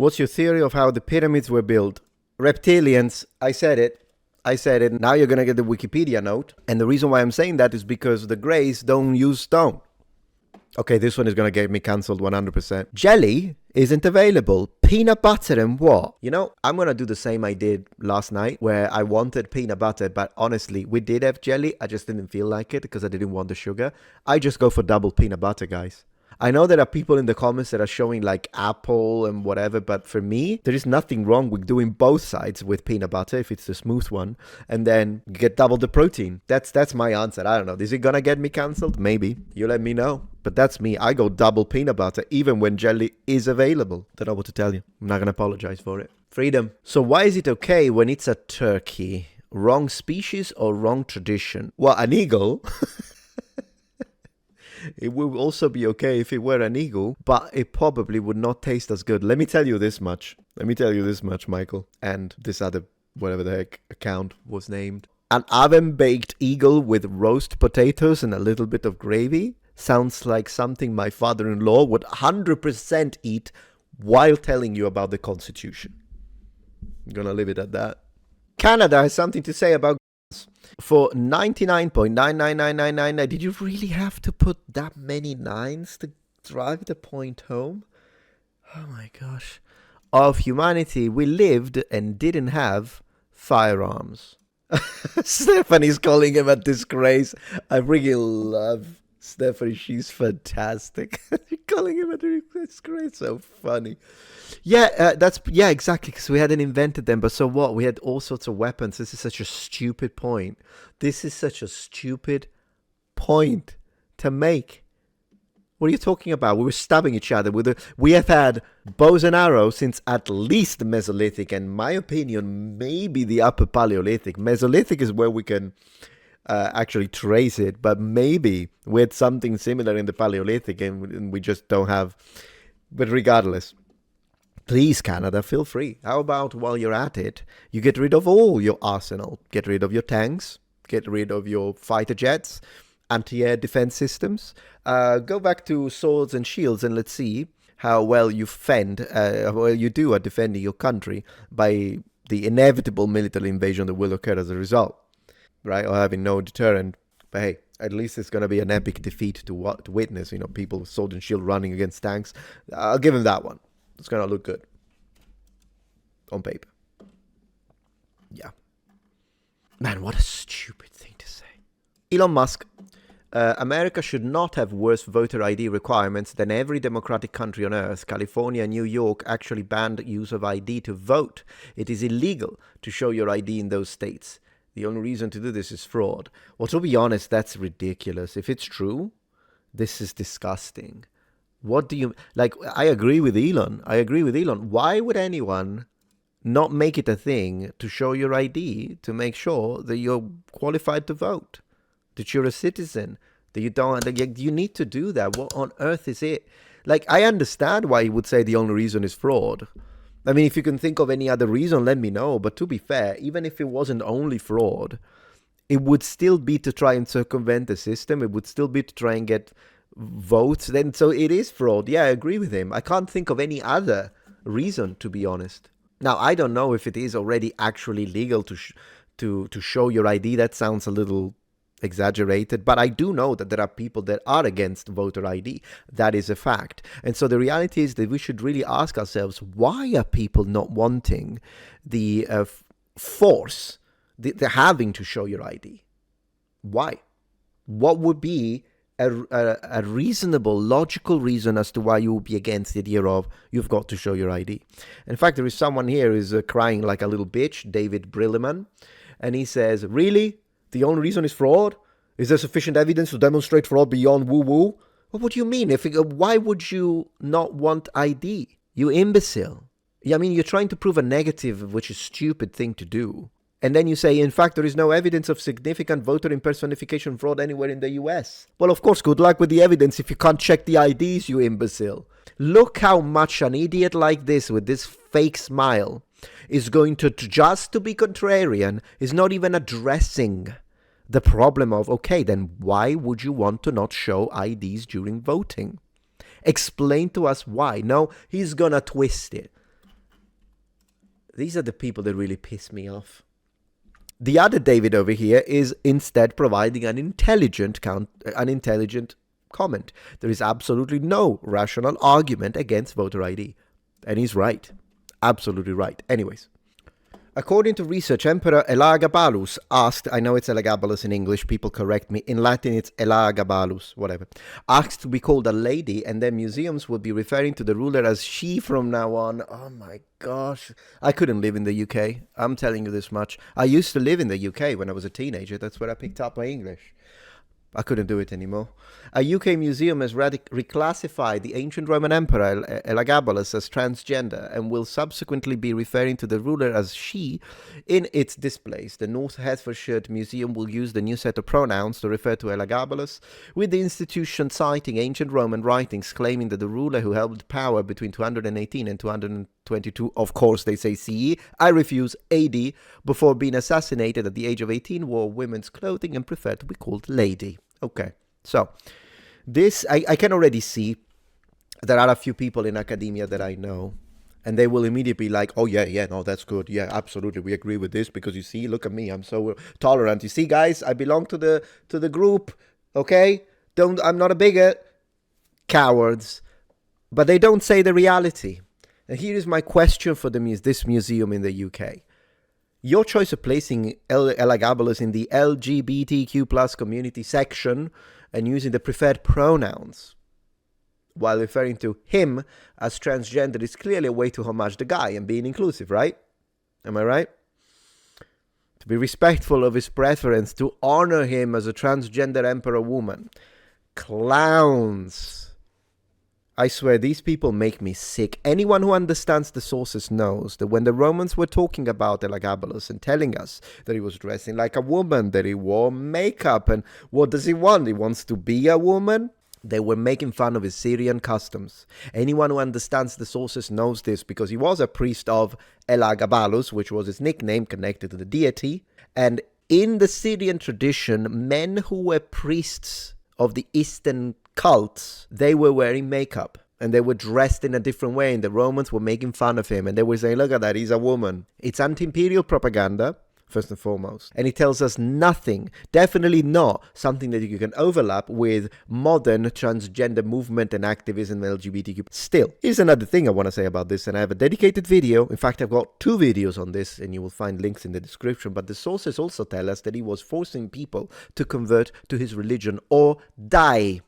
What's your theory of how the pyramids were built? Reptilians. I said it. Now you're going to get the Wikipedia note. And the reason why I'm saying that is because the Greys don't use stone. Okay, this one is going to get me cancelled 100%. Jelly isn't available. Peanut butter and what? You know, I'm going to do the same I did last night where I wanted peanut butter, but honestly, we did have jelly. I just didn't feel like it because I didn't want the sugar. I just go for double peanut butter, guys. I know there are people in the comments that are showing like apple and whatever, but for me, there is nothing wrong with doing both sides with peanut butter if it's the smooth one, and then get double the protein. That's my answer. I don't know. Is it gonna get me cancelled? Maybe. You let me know. But that's me. I go double peanut butter even when jelly is available. Don't know what to tell you. I'm not gonna apologize for it. Freedom. So why is it okay when it's a turkey? Wrong species or wrong tradition? Well, an eagle... It would also be okay if it were an eagle, but it probably would not taste as good. Let me tell you this much. Michael. And this other, whatever the heck account was named. An oven-baked eagle with roast potatoes and a little bit of gravy sounds like something my father-in-law would 100% eat while telling you about the Constitution. I'm gonna leave it at that. Canada has something to say about for 99.99999. Did you really have to put that many nines to drive the point home? Oh my gosh. Of humanity, we lived and didn't have firearms. Stephanie's calling him a disgrace. I really love Stephanie. She's fantastic. Calling him a disgrace. So funny. Yeah, exactly, because we hadn't invented them, but so what? We had all sorts of weapons. This is such a stupid point. This is such a stupid point to make. What are you talking about? We were stabbing each other we have had bows and arrows since at least the Mesolithic, and in my opinion, maybe the Upper Paleolithic. Mesolithic is where we can actually trace it, but maybe we had something similar in the Paleolithic, and we just don't have. But regardless. Please, Canada, feel free. How about while you're at it, you get rid of all your arsenal. Get rid of your tanks. Get rid of your fighter jets, anti-air defense systems. Go back to swords and shields and let's see how well you do at defending your country by the inevitable military invasion that will occur as a result, right? Or having no deterrent. But hey, at least it's going to be an epic defeat to witness. You know, people with sword and shield running against tanks. I'll give him that one. It's going to look good on paper. Yeah. Man, what a stupid thing to say. Elon Musk. America should not have worse voter ID requirements than every democratic country on earth. California and New York actually banned use of ID to vote. It is illegal to show your ID in those states. The only reason to do this is fraud. Well, to be honest, that's ridiculous. If it's true, this is disgusting. What do you... Like, I agree with Elon. Why would anyone not make it a thing to show your ID to make sure that you're qualified to vote? That you're a citizen? That you don't... You need to do that. What on earth is it? Like, I understand why you would say the only reason is fraud. I mean, if you can think of any other reason, let me know. But to be fair, even if it wasn't only fraud, it would still be to try and circumvent the system. It would still be to try and get votes. Then so it is fraud. Yeah, I agree with him. I can't think of any other reason, to be honest. Now, I don't know if it is already actually legal to show your ID. That sounds a little exaggerated, but I do know that there are people that are against voter ID. That is a fact. And so the reality is that we should really ask ourselves, why are people not wanting the force, the having to show your ID? Why? What would be a reasonable, logical reason as to why you would be against the idea of you've got to show your ID? In fact, there is someone here who's crying like a little bitch, David Brilleman, and he says, really? The only reason is fraud? Is there sufficient evidence to demonstrate fraud beyond woo-woo? Well, what do you mean? Why would you not want ID? You imbecile. I mean, you're trying to prove a negative, which is a stupid thing to do. And then you say, in fact, there is no evidence of significant voter impersonification fraud anywhere in the US. Well, of course, good luck with the evidence if you can't check the IDs, you imbecile. Look how much an idiot like this, with this fake smile, is going to, just to be contrarian, is not even addressing the problem of, okay, then why would you want to not show IDs during voting? Explain to us why. No, he's gonna twist it. These are the people that really piss me off. The other David over here is instead providing an intelligent comment. There is absolutely no rational argument against voter ID. And he's right. Absolutely right. Anyways. According to research, Emperor Elagabalus asked, I know it's Elagabalus in English, people correct me, in Latin it's Elagabalus, whatever, asked to be called a lady, and then museums would be referring to the ruler as she from now on. Oh my gosh, I couldn't live in the UK, I'm telling you this much. I used to live in the UK when I was a teenager, that's where I picked up my English. I couldn't do it anymore. A UK museum has reclassified the ancient Roman emperor Elagabalus as transgender and will subsequently be referring to the ruler as she in its displays. The North Hertfordshire Museum will use the new set of pronouns to refer to Elagabalus, with the institution citing ancient Roman writings claiming that the ruler who held power between 218 and 222, of course they say CE, I refuse, AD, before being assassinated at the age of 18, wore women's clothing and preferred to be called lady. Okay, so this, I can already see there are a few people in academia that I know, and they will immediately be like, oh yeah, no, that's good. Yeah, absolutely, we agree with this because you see, look at me, I'm so tolerant. You see, guys, I belong to the group, okay? I'm not a bigot. Cowards. But they don't say the reality. And here is my question for this museum in the UK. Your choice of placing Elagabalus in the LGBTQ plus community section and using the preferred pronouns while referring to him as transgender is clearly a way to homage the guy and being inclusive, right? Am I right? To be respectful of his preference, to honor him as a transgender emperor woman. Clowns. I swear, these people make me sick. Anyone who understands the sources knows that when the Romans were talking about Elagabalus and telling us that he was dressing like a woman, that he wore makeup, and what does he want? He wants to be a woman? They were making fun of his Syrian customs. Anyone who understands the sources knows this because he was a priest of Elagabalus, which was his nickname connected to the deity. And in the Syrian tradition, men who were priests of the Eastern cults, they were wearing makeup and they were dressed in a different way, and the Romans were making fun of him and they were saying, look at that, he's a woman. It's anti-imperial propaganda, first and foremost, and it tells us nothing, definitely not something that you can overlap with modern transgender movement and activism and LGBTQ. Still, here's another thing I want to say about this, and I have a dedicated video. In fact, I've got 2 videos on this and you will find links in the description, but the sources also tell us that he was forcing people to convert to his religion or die.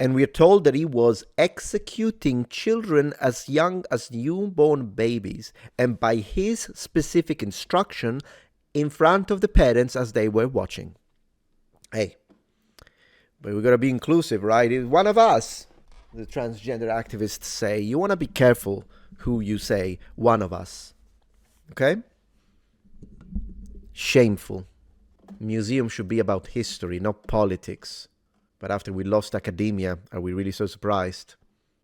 And we are told that he was executing children as young as newborn babies, and by his specific instruction in front of the parents as they were watching. Hey, but we gotta be inclusive, right? It's one of us, the transgender activists say. You wanna be careful who you say, one of us. Okay? Shameful. Museum should be about history, not politics. But after we lost academia, are we really so surprised?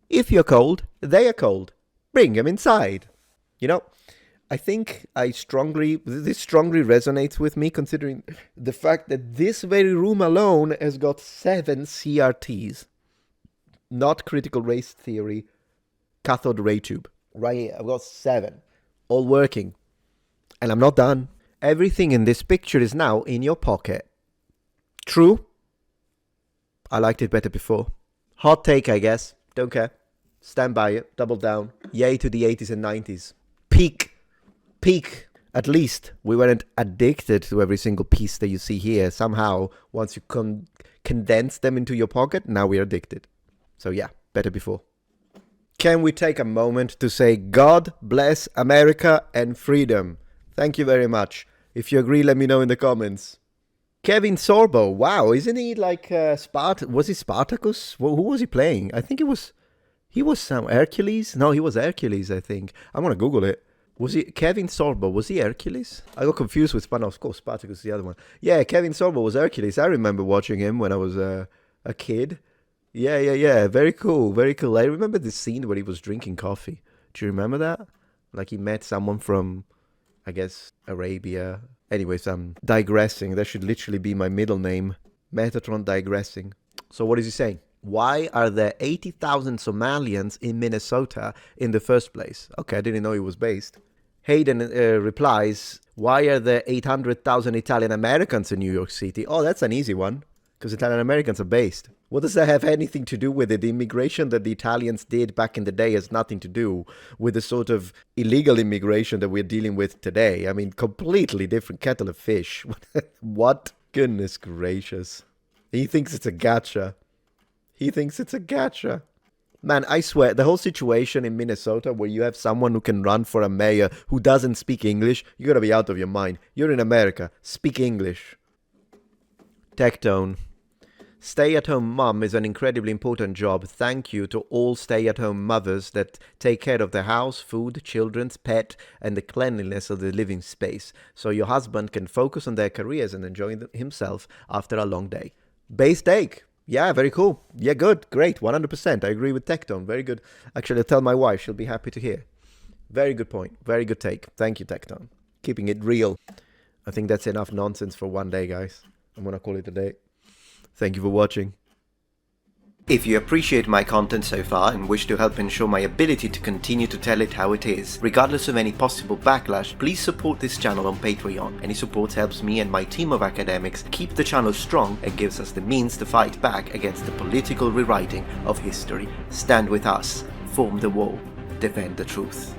If you're cold, they are cold. Bring them inside. You know, I think this strongly resonates with me, considering the fact that this very room alone has got 7 CRTs. Not critical race theory, cathode ray tube. Right here, I've got 7. All working. And I'm not done. Everything in this picture is now in your pocket. True? I liked it better before. Hot take, I guess. Don't care. Stand by it. Double down. Yay to the 80s and 90s. Peak. At least we weren't addicted to every single piece that you see here. Somehow, once you condense them into your pocket, now we're addicted. So yeah, better before. Can we take a moment to say God bless America and freedom? Thank you very much. If you agree, let me know in the comments. Kevin Sorbo, wow, isn't he like was he Spartacus? Who was he playing? I think he was some Hercules. No, he was Hercules, I think. I'm gonna Google it. Was he Kevin Sorbo? Was he Hercules? I got confused with Spartacus. Of course, Spartacus is the other one. Yeah, Kevin Sorbo was Hercules. I remember watching him when I was a kid. Yeah. Very cool. I remember the scene where he was drinking coffee. Do you remember that? Like he met someone from, I guess, Arabia. Anyways, I'm digressing. That should literally be my middle name. Metatron digressing. So what is he saying? Why are there 80,000 Somalians in Minnesota in the first place? Okay, I didn't know he was based. Hayden replies, why are there 800,000 Italian Americans in New York City? Oh, that's an easy one, because Italian Americans are based. What does that have anything to do with it? The immigration that the Italians did back in the day has nothing to do with the sort of illegal immigration that we're dealing with today. I mean, completely different kettle of fish. What? Goodness gracious. He thinks it's a gotcha. He thinks it's a gotcha. Man, I swear, the whole situation in Minnesota where you have someone who can run for a mayor who doesn't speak English, you gotta be out of your mind. You're in America. Speak English. Tectone. Stay-at-home mom is an incredibly important job. Thank you to all stay-at-home mothers that take care of the house, food, children's, pet, and the cleanliness of the living space, so your husband can focus on their careers and enjoy himself after a long day. Base take. Yeah, very cool. Yeah, good. Great. 100%. I agree with Tectone. Very good. Actually, I'll tell my wife. She'll be happy to hear. Very good point. Very good take. Thank you, Tectone. Keeping it real. I think that's enough nonsense for one day, guys. I'm going to call it a day. Thank you for watching. If you appreciate my content so far and wish to help ensure my ability to continue to tell it how it is, regardless of any possible backlash, please support this channel on Patreon. Any support helps me and my team of academics keep the channel strong and gives us the means to fight back against the political rewriting of history. Stand with us, form the wall, defend the truth.